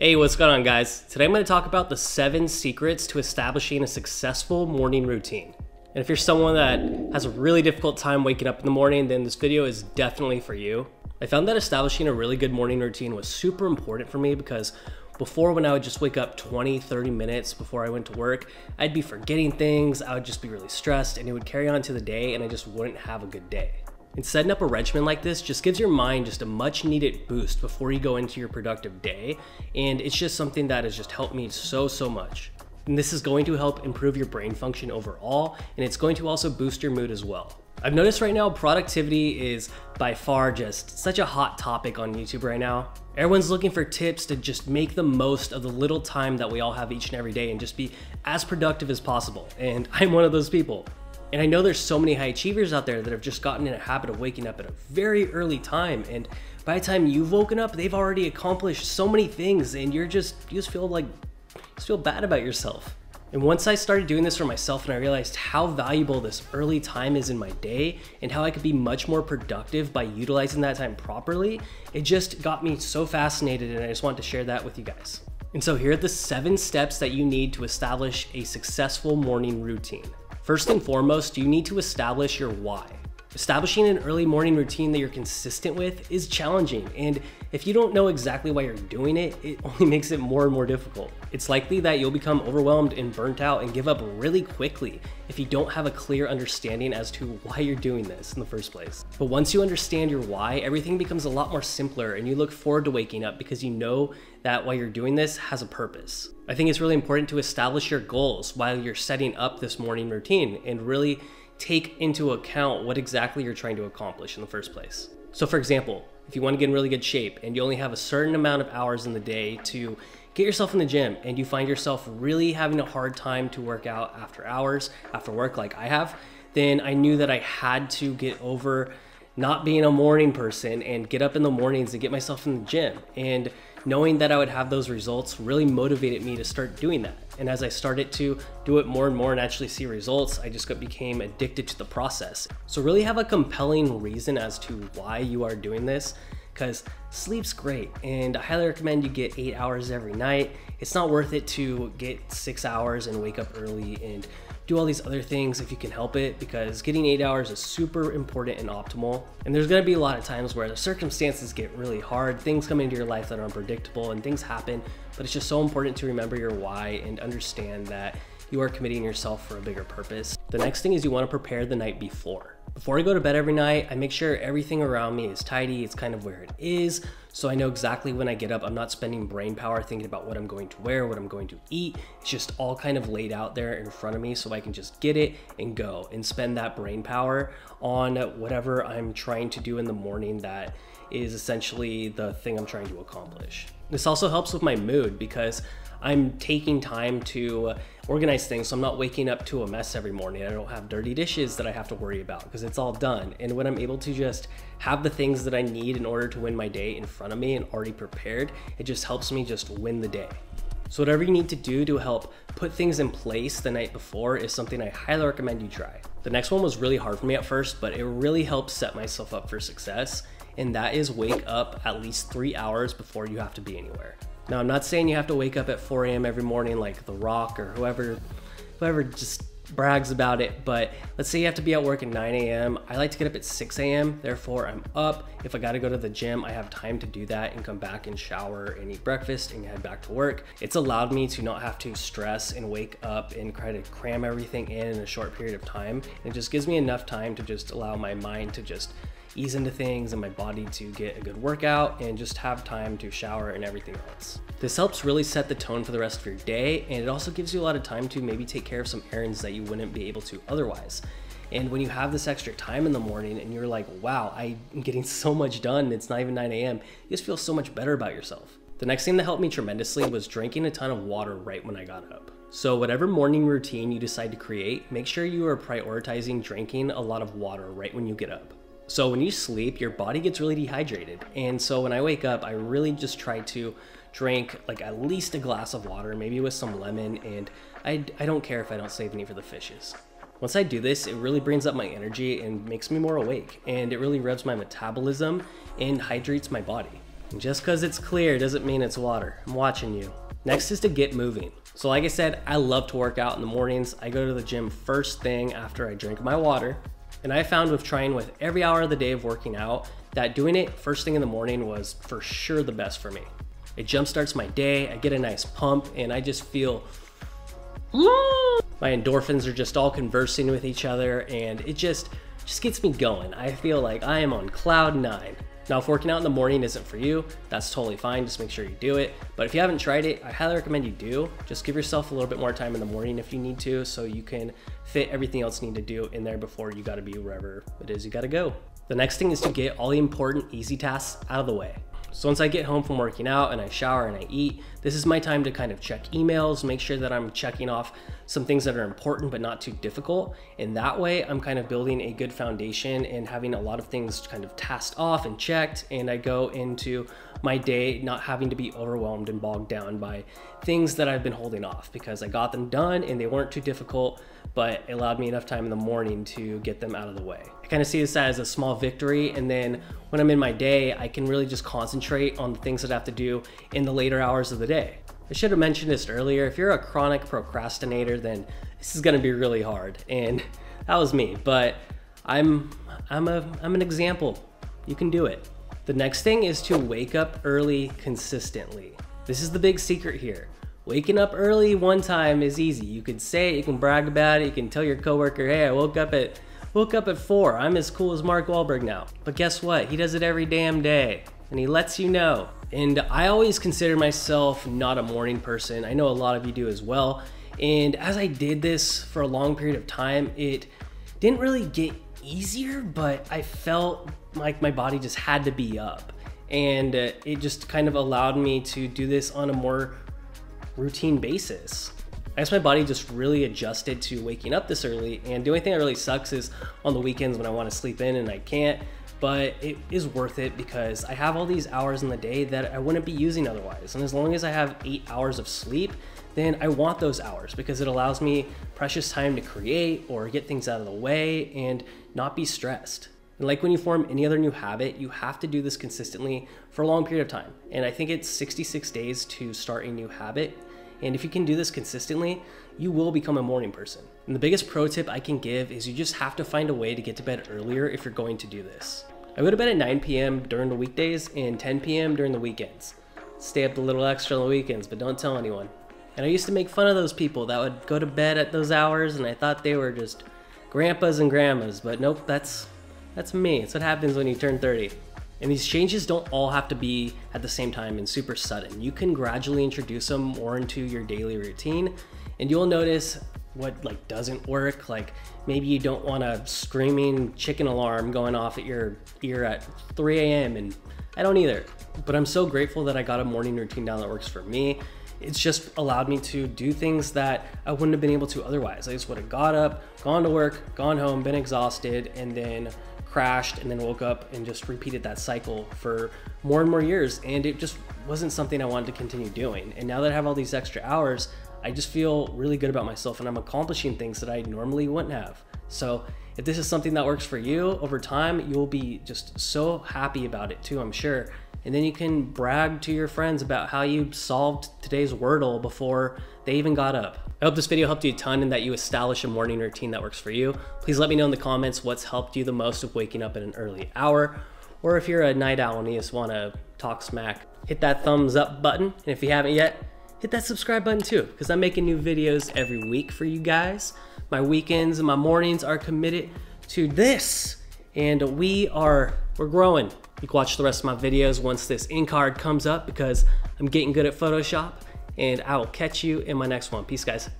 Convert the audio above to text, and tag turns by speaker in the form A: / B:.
A: Hey, what's going on, guys? Today I'm going to talk about the 7 secrets to establishing a successful morning routine. And if you're someone that has a really difficult time waking up in the morning, then this video is definitely for you. I found that establishing a really good morning routine was super important for me because before, when I would just wake up 20-30 minutes before I went to work, I'd be forgetting things, I would just be really stressed, and it would carry on to the day and I just wouldn't have a good day. And setting up a regimen like this just gives your mind just a much needed boost before you go into your productive day. And it's just something that has just helped me so much. And this is going to help improve your brain function overall, and it's going to also boost your mood as well. I've noticed right now productivity is by far just such a hot topic on YouTube right now. Everyone's looking for tips to just make the most of the little time that we all have each and every day and just be as productive as possible. And I'm one of those people. And I know there's so many high achievers out there that have just gotten in a habit of waking up at a very early time. And by the time you've woken up, they've already accomplished so many things and you just feel bad about yourself. And once I started doing this for myself and I realized how valuable this early time is in my day and how I could be much more productive by utilizing that time properly, it just got me so fascinated, and I just wanted to share that with you guys. And so here are the 7 steps that you need to establish a successful morning routine. First and foremost, you need to establish your why. Establishing an early morning routine that you're consistent with is challenging, and if you don't know exactly why you're doing it, it only makes it more and more difficult. It's likely that you'll become overwhelmed and burnt out and give up really quickly if you don't have a clear understanding as to why you're doing this in the first place. But once you understand your why, everything becomes a lot more simpler and you look forward to waking up because you know that why you're doing this has a purpose. I think it's really important to establish your goals while you're setting up this morning routine and really take into account what exactly you're trying to accomplish in the first place. So for example, if you want to get in really good shape and you only have a certain amount of hours in the day to get yourself in the gym and you find yourself really having a hard time to work out after hours, after work like I have, then I knew that I had to get over not being a morning person and get up in the mornings and get myself in the gym. And knowing that I would have those results really motivated me to start doing that. And as I started to do it more and more and actually see results, I just became addicted to the process. So really have a compelling reason as to why you are doing this, because sleep's great and I highly recommend you get 8 hours every night. It's not worth it to get 6 hours and wake up early and do all these other things if you can help it, because getting 8 hours is super important and optimal. And there's gonna be a lot of times where the circumstances get really hard, things come into your life that are unpredictable and things happen, but it's just so important to remember your why and understand that you are committing yourself for a bigger purpose. The next thing is you wanna prepare the night before. Before I go to bed every night, I make sure everything around me is tidy, it's kind of where it is, so I know exactly when I get up, I'm not spending brain power thinking about what I'm going to wear, what I'm going to eat. It's just all kind of laid out there in front of me so I can just get it and go and spend that brain power on whatever I'm trying to do in the morning that is essentially the thing I'm trying to accomplish. This also helps with my mood because I'm taking time to organize things, so I'm not waking up to a mess every morning. I don't have dirty dishes that I have to worry about because it's all done. And when I'm able to just have the things that I need in order to win my day in front of me and already prepared, it just helps me just win the day. So whatever you need to do to help put things in place the night before is something I highly recommend you try. The next one was really hard for me at first, but it really helped set myself up for success. And that is wake up at least 3 hours before you have to be anywhere. Now, I'm not saying you have to wake up at 4 a.m. every morning like The Rock or whoever just brags about it, but let's say you have to be at work at 9 a.m. I like to get up at 6 a.m. Therefore, I'm up. If I got to go to the gym, I have time to do that and come back and shower and eat breakfast and head back to work. It's allowed me to not have to stress and wake up and try to cram everything in a short period of time. It just gives me enough time to just allow my mind to just ease into things and my body to get a good workout and just have time to shower and everything else. This helps really set the tone for the rest of your day, and it also gives you a lot of time to maybe take care of some errands that you wouldn't be able to otherwise. And when you have this extra time in the morning and you're like, wow, I'm getting so much done, it's not even 9 a.m., you just feel so much better about yourself. The next thing that helped me tremendously was drinking a ton of water right when I got up. So whatever morning routine you decide to create, make sure you are prioritizing drinking a lot of water right when you get up. So when you sleep, your body gets really dehydrated. And so when I wake up, I really just try to drink like at least a glass of water, maybe with some lemon, and I don't care if I don't save any for the fishes. Once I do this, it really brings up my energy and makes me more awake, and it really revs my metabolism and hydrates my body. And just because it's clear doesn't mean it's water. I'm watching you. Next is to get moving. So like I said, I love to work out in the mornings. I go to the gym first thing after I drink my water. And I found with trying with every hour of the day of working out that doing it first thing in the morning was for sure the best for me. It jumpstarts my day, I get a nice pump, and I just feel my endorphins are just all conversing with each other, and it just gets me going. I feel like I am on cloud 9. Now, if working out in the morning isn't for you, that's totally fine. Just make sure you do it. But if you haven't tried it, I highly recommend you do. Just give yourself a little bit more time in the morning if you need to, so you can fit everything else you need to do in there before you gotta be wherever it is you gotta go. The next thing is to get all the important easy tasks out of the way. So once I get home from working out and I shower and I eat, this is my time to kind of check emails, make sure that I'm checking off some things that are important but not too difficult. And that way I'm kind of building a good foundation and having a lot of things kind of tasked off and checked, and I go into my day not having to be overwhelmed and bogged down by things that I've been holding off because I got them done and they weren't too difficult, but it allowed me enough time in the morning to get them out of the way. I kind of see this as a small victory, and then when I'm in my day, I can really just concentrate on the things that I have to do in the later hours of the day. I should have mentioned this earlier. If you're a chronic procrastinator, then this is gonna be really hard, and that was me, but I'm an example. You can do it. The next thing is to wake up early consistently. This is the big secret here. Waking up early one time is easy. You can say it, you can brag about it, you can tell your coworker, hey, I woke up at 4. I'm as cool as Mark Wahlberg now. But guess what? He does it every damn day, and he lets you know. And I always consider myself not a morning person. I know a lot of you do as well. And as I did this for a long period of time, it didn't really get easier, but I felt like my body just had to be up. And it just kind of allowed me to do this on a more routine basis. I guess my body just really adjusted to waking up this early, and the only thing that really sucks is on the weekends when I want to sleep in and I can't, but it is worth it because I have all these hours in the day that I wouldn't be using otherwise. And as long as I have 8 hours of sleep, then I want those hours because it allows me precious time to create or get things out of the way and not be stressed. And like when you form any other new habit, you have to do this consistently for a long period of time. And I think it's 66 days to start a new habit. And if you can do this consistently, you will become a morning person. And the biggest pro tip I can give is you just have to find a way to get to bed earlier if you're going to do this. I go to bed at 9 p.m. during the weekdays and 10 p.m. during the weekends. Stay up a little extra on the weekends, but don't tell anyone. And I used to make fun of those people that would go to bed at those hours, and I thought they were just grandpas and grandmas, but nope, that's me. It's what happens when you turn 30. And these changes don't all have to be at the same time and super sudden. You can gradually introduce them more into your daily routine, and you'll notice what doesn't work. Like maybe you don't want a screaming chicken alarm going off at your ear at 3 a.m. and I don't either. But I'm so grateful that I got a morning routine down that works for me. It's just allowed me to do things that I wouldn't have been able to otherwise. I just would have got up, gone to work, gone home, been exhausted, and then crashed, and then woke up and just repeated that cycle for more and more years. And it just wasn't something I wanted to continue doing. And now that I have all these extra hours, I just feel really good about myself, and I'm accomplishing things that I normally wouldn't have. So if this is something that works for you, over time, you'll be just so happy about it too, I'm sure. And then you can brag to your friends about how you solved today's Wordle before they even got up. I hope this video helped you a ton and that you establish a morning routine that works for you. Please let me know in the comments what's helped you the most with waking up at an early hour. Or if you're a night owl and you just wanna talk smack, hit that thumbs up button. And if you haven't yet, hit that subscribe button too, because I'm making new videos every week for you guys. My weekends and my mornings are committed to this, and we're growing. You can watch the rest of my videos once this in card comes up because I'm getting good at Photoshop, and I will catch you in my next one. Peace, guys.